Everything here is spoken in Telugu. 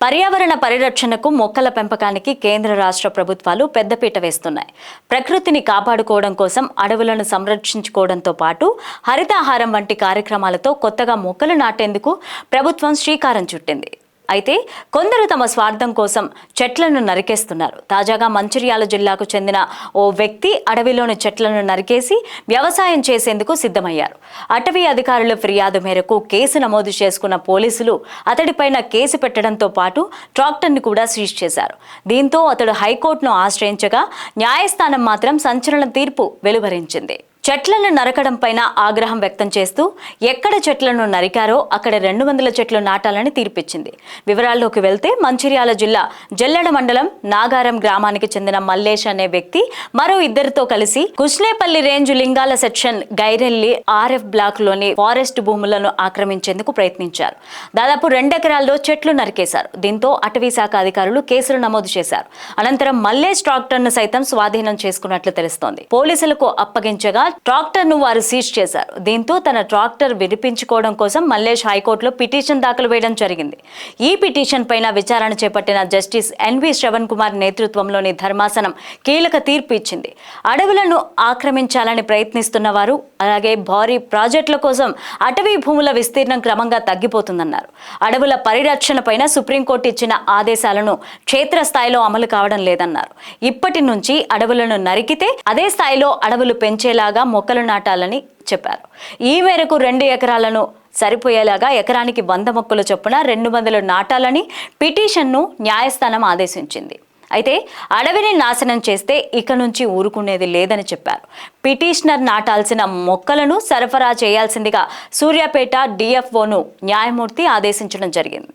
పర్యావరణ పరిరక్షణకు మొక్కల పెంపకానికి కేంద్ర రాష్ట్ర ప్రభుత్వాలు పెద్దపీట వేస్తున్నాయి. ప్రకృతిని కాపాడుకోవడం కోసం అడవులను సంరక్షించుకోవడంతో పాటు హరితహారం వంటి కార్యక్రమాలతో కొత్తగా మొక్కలు నాటేందుకు ప్రభుత్వం శ్రీకారం చుట్టింది. అయితే కొందరు తమ స్వార్థం కోసం చెట్లను నరికేస్తున్నారు. తాజాగా మంచిర్యాల జిల్లాకు చెందిన ఓ వ్యక్తి అడవిలోని చెట్లను నరికేసి వ్యవసాయం చేసేందుకు సిద్ధమయ్యారు. అటవీ అధికారుల ఫిర్యాదు మేరకు కేసు నమోదు చేసుకున్న పోలీసులు అతడిపైన కేసు పెట్టడంతో పాటు ట్రాక్టర్ని కూడా సీజ్ చేశారు. దీంతో అతడు హైకోర్టును ఆశ్రయించగా న్యాయస్థానం మాత్రం సంచలన తీర్పు వెలువరించింది. చెట్లను నరకడం పైన ఆగ్రహం వ్యక్తం చేస్తూ ఎక్కడ చెట్లను నరికారో అక్కడ 200 చెట్లు నాటాలని తీర్పిచ్చింది. వివరాల్లోకి వెళ్తే మంచిర్యాల జిల్లా జల్లెడ మండలం నాగారం గ్రామానికి చెందిన మల్లేష్ అనే వ్యక్తి మరో ఇద్దరితో కలిసి కుష్నేపల్లి రేంజ్ లింగాల సెక్షన్ గైరెల్లి ఆర్ఎఫ్ బ్లాక్ లోని ఫారెస్ట్ భూములను ఆక్రమించేందుకు ప్రయత్నించారు. దాదాపు 2 ఎకరాల్లో చెట్లు నరికేశారు. దీంతో అటవీ శాఖ అధికారులు కేసులు నమోదు చేశారు. అనంతరం మల్లేష్ ట్రాక్టర్ను సైతం స్వాధీనం చేసుకున్నట్లు తెలుస్తోంది. పోలీసులకు అప్పగించగా ట్రాక్టర్ ను వారు సీజ్ చేశారు. దీంతో తన ట్రాక్టర్ విడిపించుకోవడం కోసం మల్లేష్ హైకోర్టులో పిటిషన్ దాఖలు వేయడం జరిగింది. ఈ పిటిషన్ పైన విచారణ చేపట్టిన జస్టిస్ ఎన్వి శ్రవణ్ కుమార్ నేతృత్వంలోని ధర్మాసనం కీలక తీర్పు ఇచ్చింది. అడవులను ఆక్రమించాలని ప్రయత్నిస్తున్న వారు అలాగే భారీ ప్రాజెక్టుల కోసం అటవీ భూముల విస్తీర్ణం క్రమంగా తగ్గిపోతుందన్నారు. అడవుల పరిరక్షణ పైన సుప్రీంకోర్టు ఇచ్చిన ఆదేశాలను క్షేత్రస్థాయిలో అమలు కావడం లేదన్నారు. ఇప్పటి నుంచి అడవులను నరికితే అదే స్థాయిలో అడవులు పెంచేలాగా మొక్కలు నాటాలని చెప్పారు. ఈ మేరకు 2 ఎకరాలను సరిపోయేలాగా ఎకరానికి 100 మొక్కలు చొప్పున 200 నాటాలని పిటిషన్ను న్యాయస్థానం ఆదేశించింది. అయితే అడవిని నాశనం చేస్తే ఇక నుంచి ఊరుకునేది లేదని చెప్పారు. పిటిషనర్ నాటాల్సిన మొక్కలను సరఫరా చేయాల్సిందిగా సూర్యాపేట డిఎఫ్ఓను న్యాయమూర్తి ఆదేశించడం జరిగింది.